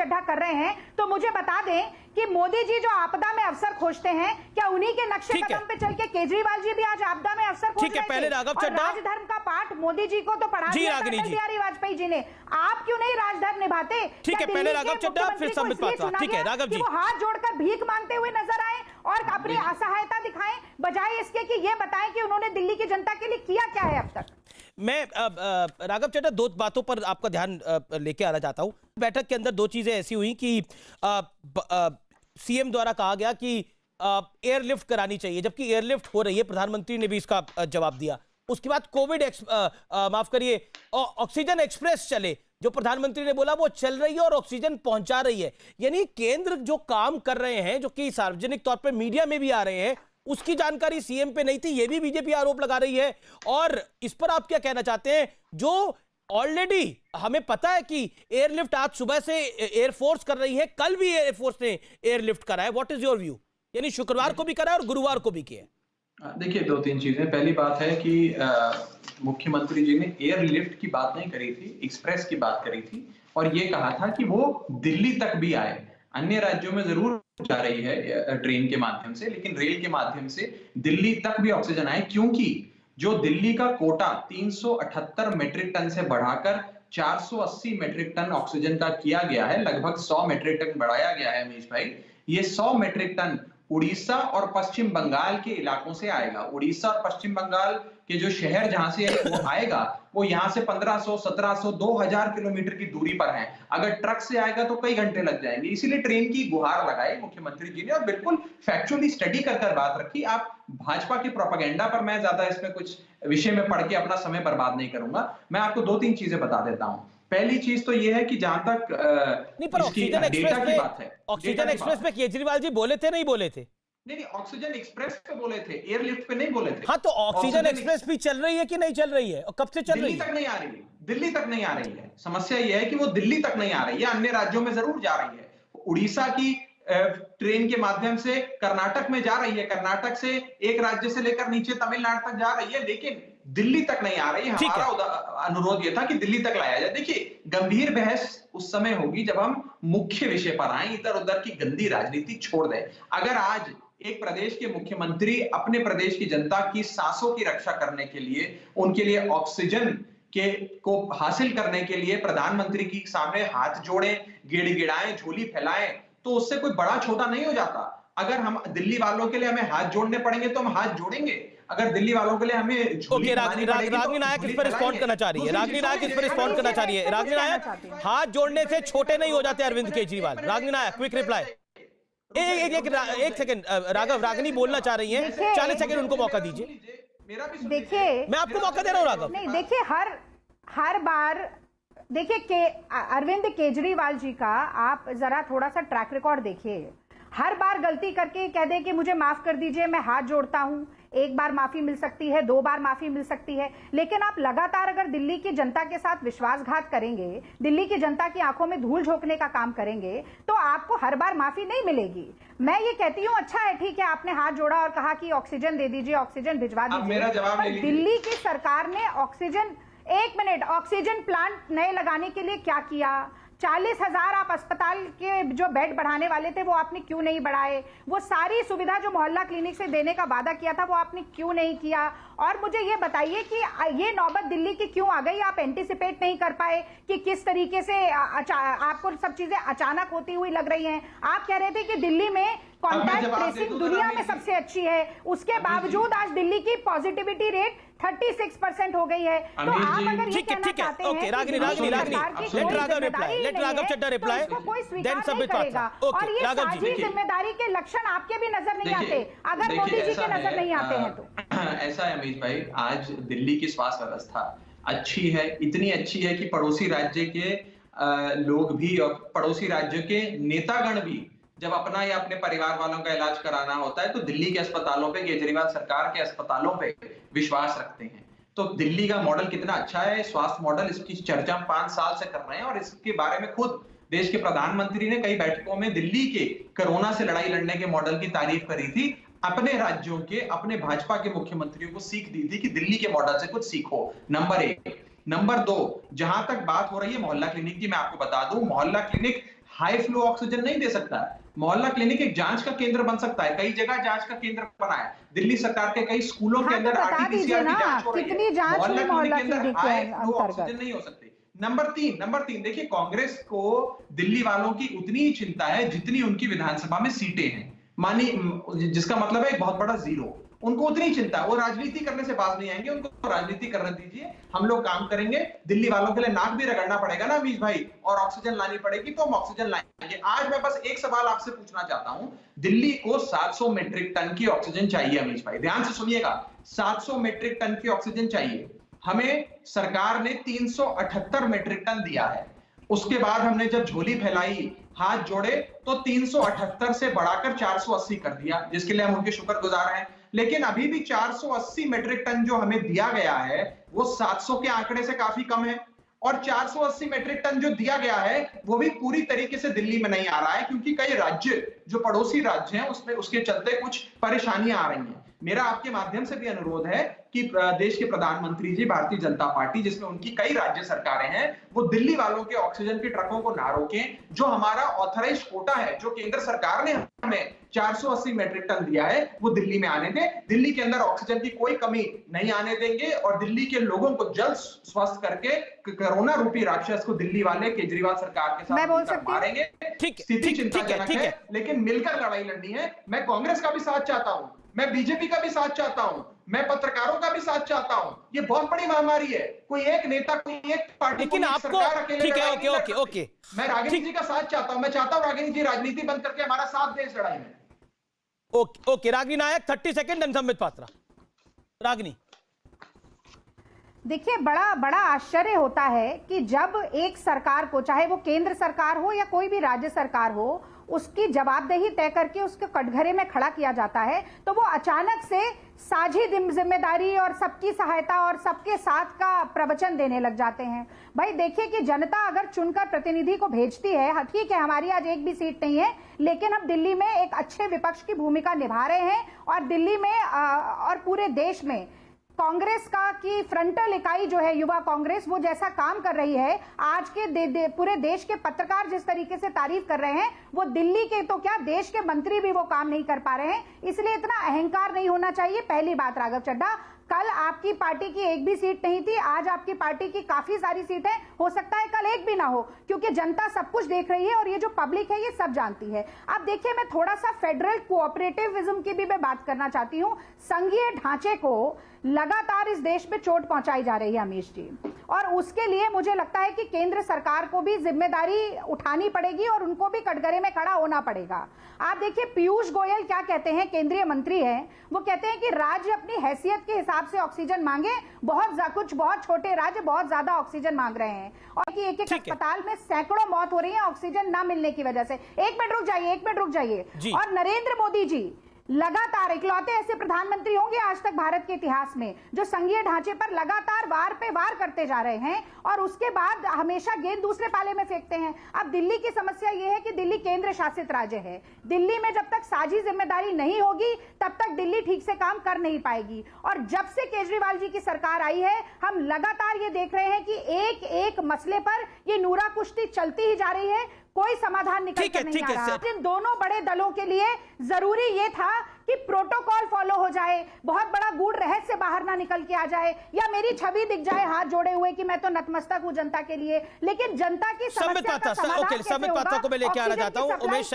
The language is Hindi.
चड्ढा कर रहे हैं तो मुझे बता दें कि मोदी जी जो आपदा में अवसर खोजते हैं, क्या उन्हीं के नक्शे कदम पे चल के केजरीवाल जी भी आज आपदा में अवसर खोज रहे थे? पहले राघव चड्ढा, राजधर्म का पाठ मोदी जी को तो पढ़ा दिया अटल बिहारी वाजपेयी जी ने, आप क्यों नहीं राजधर्म निभाते? ठीक है, पहले राघव चड्ढा फिर संबित पात्रा। ठीक है राघव जी, वो हाथ जोड़कर भीख मांगते हुए नजर आए और अपनी असहायता दिखाएं, बजाय इसके कि ये बताएं कि उन्होंने दिल्ली की जनता के लिए किया क्या है अब तक। मैं राघव चड्ढा दो बातों पर आपका ध्यान लेके आना चाहता हूं। बैठक के अंदर दो चीजें ऐसी हुई कि सीएम द्वारा कहा गया कि एयरलिफ्ट करानी चाहिए, जबकि एयरलिफ्ट हो रही है, प्रधानमंत्री ने भी इसका जवाब दिया। उसके बाद कोविड माफ करिए ऑक्सीजन एक्सप्रेस चले, जो प्रधानमंत्री ने बोला वो चल रही है और ऑक्सीजन पहुंचा रही है। यानी केंद्र जो काम कर रहे हैं, जो कि सार्वजनिक तौर पर मीडिया में भी आ रहे हैं, उसकी जानकारी सीएम पे नहीं थी, ये भी बीजेपी आरोप लगा रही है। और इस पर आप क्या कहना चाहते हैं? जो ऑलरेडी हमें पता है कि एयरलिफ्ट आज सुबह से एयरफोर्स कर रही है, कल भी एयरफोर्स ने एयरलिफ्ट करा है, व्हाट इज योर व्यू? यानी शुक्रवार को भी करा है और गुरुवार को भी किया। देखिए, दो तीन चीजें। पहली बात है कि मुख्यमंत्री जी ने एयरलिफ्ट की बात नहीं करी थी, एक्सप्रेस की बात करी थी और ये कहा था कि वो दिल्ली तक भी आए। अन्य राज्यों में जरूर जा रही है ट्रेन के माध्यम से, लेकिन रेल के माध्यम से दिल्ली तक भी ऑक्सीजन आए, क्योंकि जो दिल्ली का कोटा 378 मेट्रिक टन से बढ़ाकर 480 मेट्रिक टन ऑक्सीजन का किया गया है, लगभग 100 मेट्रिक टन बढ़ाया गया है अमीश भाई। ये 100 मेट्रिक टन उड़ीसा और पश्चिम बंगाल के इलाकों से आएगा। उड़ीसा और पश्चिम बंगाल के जो शहर जहां से वो आएगा, वो यहां से 1500, 1700, 2000 किलोमीटर की दूरी पर है। अगर ट्रक से आएगा तो कई घंटे लग जाएंगे। इसीलिए ट्रेन की गुहार लगाई मुख्यमंत्री जी ने और बिल्कुल फैक्चुअली स्टडी कर बात रखी। आप भाजपा की प्रोपेगेंडा पर मैं ज्यादा इसमें कुछ विषय में पढ़ के अपना समय बर्बाद नहीं करूंगा। मैं आपको दो तीन चीजें बता देता हूं। पहली चीज तो ये है कि जहां तक नहीं, पर ऑक्सीजन एक्सप्रेस पे बात है, ऑक्सीजन एक्सप्रेस पे केजरीवाल जी बोले थे, नहीं बोले थे? नहीं, ऑक्सीजन एक्सप्रेस पे बोले थे, एयरलिफ्ट पे नहीं बोले थे। हाँ, तो ऑक्सीजन एक्सप्रेस भी चल रही है कि नहीं चल रही है और कब से चल रही है? दिल्ली तक नहीं आ रही है, दिल्ली तक नहीं आ रही है। समस्या यह है कि वो दिल्ली तक नहीं आ रही है, अन्य राज्यों में जरूर जा रही है। उड़ीसा की ट्रेन के माध्यम से कर्नाटक में जा रही है, कर्नाटक से एक राज्य से लेकर नीचे तमिलनाडु तक जा रही है, लेकिन दिल्ली तक नहीं आ रही है। हमारा अनुरोध यह था कि दिल्ली तक लाया जाए। देखिए, गंभीर बहस उस समय होगी जब हम मुख्य विषय पर आए, इधर उधर की गंदी राजनीति छोड़ दें। अगर आज एक प्रदेश के मुख्यमंत्री अपने प्रदेश की जनता की सांसों की रक्षा करने के लिए, उनके लिए ऑक्सीजन को हासिल करने के लिए प्रधानमंत्री के सामने हाथ जोड़े, गिड़गिड़ाएं, झोली फैलाएं, तो उससे कोई बड़ा छोटा नहीं हो जाता। अगर हम दिल्ली वालों के लिए हमें हाथ जोड़ने पड़ेंगे तो हम हाथ जोड़ेंगे। अगर दिल्ली वालों के लिए हमें झोली रागनी नायक इस पर रिस्पॉन्ड करना चाह रही है। रागनी नायक इस पर रिस्पॉन्ड करना चाह रही है। रागनी नायक, हाथ जोड़ने से छोटे नहीं हो जाते अरविंद केजरीवाल। रागनी नायक, क्विक रिप्लाई। एक सेकंड राघव, रागनी बोलना चाह रही हैं, 40 सेकंड उनको मौका दीजिए। देखिए, मैं आपको मौका दे रहा हूं राघव। नहीं, देखिए, हर बार देखिए अरविंद केजरीवाल जी का आप जरा थोड़ा सा ट्रैक रिकॉर्ड देखिए। हर बार गलती करके कह दे कि मुझे माफ कर दीजिए, मैं हाथ जोड़ता हूं, एक बार माफी मिल सकती है, 2 बार माफी मिल सकती है, लेकिन आप लगातार अगर दिल्ली की जनता के साथ विश्वासघात करेंगे, दिल्ली की जनता की आंखों में धूल झोंकने का काम करेंगे, तो आपको हर बार माफी नहीं मिलेगी। मैं ये कहती हूँ, अच्छा है, ठीक है, आपने हाथ जोड़ा और कहा कि ऑक्सीजन दे दीजिए, ऑक्सीजन भिजवा दीजिए। दिल्ली की सरकार ने ऑक्सीजन, 1 मिनट, ऑक्सीजन प्लांट नए लगाने के लिए क्या किया? 40,000 आप अस्पताल के जो बेड बढ़ाने वाले थे वो आपने क्यों नहीं बढ़ाए? वो सारी सुविधा जो मोहल्ला क्लिनिक से देने का वादा किया था वो आपने क्यों नहीं किया? और मुझे ये बताइए कि ये नौबत दिल्ली की क्यों आ गई? आप एंटिसिपेट नहीं कर पाए कि किस तरीके से आपको सब चीजें अचानक होती हुई लग रही हैं? आप कह रहे थे कि दिल्ली में कॉन्टैक्ट ट्रेसिंग दुनिया में सबसे अच्छी है, उसके बावजूद आज दिल्ली की पॉजिटिविटी रेट 36% हो गई है। तो आप अगर ये कहना चाहते हैं कि रागनी लेट राघव चड्ढा रिप्लाई, कोई स्वीकार नहीं करेगा और ये साझी जिम्मेदारी के लक्षण आपके भी नजर नहीं आते अगर मोदी जी के नजर नहीं आते हैं तो। ऐसा है अमीश भाई, आज दिल्ली की स्वास्थ्य व्यवस्था अच्छी है, इतनी अच्छी है कि पड़ोसी राज्य के लोग भी और पड़ोसी राज्यों के नेतागण भी जब अपना या अपने परिवार वालों का इलाज कराना होता है तो दिल्ली के अस्पतालों पे, केजरीवाल सरकार के अस्पतालों पे विश्वास रखते हैं। तो दिल्ली का मॉडल कितना अच्छा है, स्वास्थ्य मॉडल, इसकी चर्चा हम 5 साल से कर रहे हैं और इसके बारे में खुद देश के प्रधानमंत्री ने कई बैठकों में दिल्ली के कोरोना से लड़ाई लड़ने के मॉडल की तारीफ करी थी। अपने राज्यों के, अपने भाजपा के मुख्यमंत्रियों को सीख दी थी कि दिल्ली के मॉडल से कुछ सीखो। नंबर 1। नंबर 2, जहां तक बात हो रही है मोहल्ला क्लिनिक की, मैं आपको बता दूं, मोहल्ला क्लिनिक हाई फ्लो ऑक्सीजन नहीं दे सकता है। मोहल्ला क्लिनिक एक जांच का केंद्र बन सकता है, कई जगह जांच का केंद्र बना है। दिल्ली सरकार के कई स्कूलों के अंदर आरटीपीसीआर की जांच हो रही है। कितनी जांच हुई मोहल्ला क्लिनिक के अंतर्गत? ऑक्सीजन नहीं हो सकती। नंबर तीन, देखिए कांग्रेस को दिल्ली वालों की उतनी ही चिंता है जितनी उनकी विधानसभा में सीटें हैं, मानी जिसका मतलब है एक बहुत बड़ा जीरो। उनको उतनी चिंता है, वो राजनीति करने से बाज नहीं आएंगे, उनको राजनीति करने दीजिए, हम लोग काम करेंगे। दिल्ली वालों के लिए नाक भी रगड़ना पड़ेगा ना अमीश भाई, और ऑक्सीजन लानी पड़ेगी तो हम ऑक्सीजन लाएंगे। आज मैं बस एक सवाल आपसे पूछना चाहता हूं, दिल्ली को 700 मीट्रिक टन की ऑक्सीजन चाहिए अमीश भाई, ध्यान से सुनिएगा, 700 मीट्रिक टन की ऑक्सीजन चाहिए। हमें सरकार ने 378 मीट्रिक टन दिया है। उसके बाद हमने जब झोली फैलाई, हाथ जोड़े, तो 378 से बढ़ाकर 480 कर दिया, जिसके लिए हम उनके शुक्रगुजार हैं। लेकिन अभी भी 480 मीट्रिक टन जो हमें दिया गया है वो 700 के आंकड़े से काफी कम है, और 480 मीट्रिक टन जो दिया गया है वो भी पूरी तरीके से दिल्ली में नहीं आ रहा है, क्योंकि कई राज्य जो पड़ोसी राज्य हैं उसमें उसके चलते कुछ परेशानियां आ रही हैं। मेरा आपके माध्यम से भी अनुरोध है कि देश के प्रधानमंत्री जी, भारतीय जनता पार्टी जिसमें उनकी कई राज्य सरकारें हैं, वो दिल्ली वालों के ऑक्सीजन के ट्रकों को ना रोकें। जो हमारा ऑथराइज्ड कोटा है, जो केंद्र सरकार ने हमें 480 मीट्रिक टन दिया है, वो दिल्ली में आने दें। दिल्ली के अंदर ऑक्सीजन की कोई कमी नहीं आने देंगे, और दिल्ली के लोगों को जल्द स्वस्थ करके कोरोना रूपी राक्षस को दिल्ली वाले केजरीवाल सरकार के साथ मारेंगे। स्थिति चिंताजनक है, लेकिन मिलकर लड़ाई लड़नी है। मैं कांग्रेस का भी साथ चाहता हूं, मैं बीजेपी का भी साथ चाहता हूं, मैं पत्रकारों का भी साथ चाहता हूं। ये बहुत बड़ी महामारी है, कोई एक नेता, कोई एक पार्टी, लेकिन आपको ठीक है, ओके, मैं रागिनी जी का साथ चाहता हूं। मैं चाहता हूं रागिनी जी राजनीति बंद करके हमारा साथ दें इस लड़ाई में। Okay, Ragini Nayak 30 second, and Sambit Patra. Ragini, देखिए, बड़ा आश्चर्य होता है कि जब एक सरकार को, चाहे वो केंद्र सरकार हो या कोई भी राज्य सरकार हो, उसकी जवाबदेही तय करके उसके कटघरे में खड़ा किया जाता है, तो वो अचानक से साझी जिम्मेदारी और सबकी सहायता और सबके साथ का प्रवचन देने लग जाते हैं। भाई देखिए कि जनता अगर चुनकर प्रतिनिधि को भेजती है, ठीक है हमारी आज एक भी सीट नहीं है, लेकिन हम दिल्ली में एक अच्छे विपक्ष की भूमिका निभा रहे हैं, और दिल्ली में और पूरे देश में कांग्रेस का की फ्रंटल इकाई जो है युवा कांग्रेस, वो जैसा काम कर रही है, आज के पूरे देश के पत्रकार जिस तरीके से तारीफ कर रहे हैं, वो दिल्ली के तो क्या देश के मंत्री भी वो काम नहीं कर पा रहे हैं। इसलिए इतना अहंकार नहीं होना चाहिए। पहली बात, राघव चड्ढा, कल आपकी पार्टी की एक भी सीट नहीं थी, आज आपकी पार्टी की काफी सारी सीटें, हो सकता है कल एक भी ना हो, क्योंकि जनता सब कुछ देख रही है और ये जो पब्लिक है ये सब जानती है। अब देखिए, मैं थोड़ा सा फेडरल कोऑपरेटिविज्म की भी मैं बात करना चाहती हूँ। संघीय ढांचे को लगातार इस देश में चोट पहुंचाई जा रही है अमीश जी, और उसके लिए मुझे लगता है कि केंद्र सरकार को भी जिम्मेदारी उठानी पड़ेगी और उनको भी कटघरे में खड़ा होना पड़ेगा। आप देखिए, पीयूष गोयल क्या कहते हैं, केंद्रीय मंत्री हैं, वो कहते हैं कि राज्य अपनी हैसियत के हिसाब से ऑक्सीजन मांगे, कुछ बहुत छोटे राज्य बहुत ज्यादा ऑक्सीजन मांग रहे हैं, और कि एक अस्पताल में सैकड़ों मौत हो रही है ऑक्सीजन ना मिलने की वजह से। एक मिनट रुक जाइए। और नरेंद्र मोदी जी लगातार इकलौते ऐसे प्रधानमंत्री होंगे आज तक भारत के इतिहास में जो संघीय ढांचे पर लगातार वार पे वार करते जा रहे हैं, और उसके बाद हमेशा गेंद दूसरे पाले में फेंकते हैं। अब दिल्ली की समस्या यह है कि दिल्ली केंद्र शासित राज्य है। दिल्ली में जब तक साझी जिम्मेदारी नहीं होगी तब तक दिल्ली ठीक से काम कर नहीं पाएगी। और जब से केजरीवाल जी की सरकार आई है, हम लगातार ये देख रहे हैं कि एक एक मसले पर ये नूरा कुश्ती चलती ही जा रही है, कोई समाधान निकल कर नहीं आ रहा। इन दोनों बड़े दलों के लिए जरूरी ये था कि प्रोटोकॉल फॉलो हो जाए, बहुत बड़ा गूढ़ रहस्य बाहर ना निकल के आ जाए, या मेरी छवि दिख जाए हाथ जोड़े हुए कि मैं तो नतमस्तक हूं जनता के लिए। लेकिन जनता की समस्या का समाधान कैसे होगा? को मैं लेके आना चाहता हूं उमेश।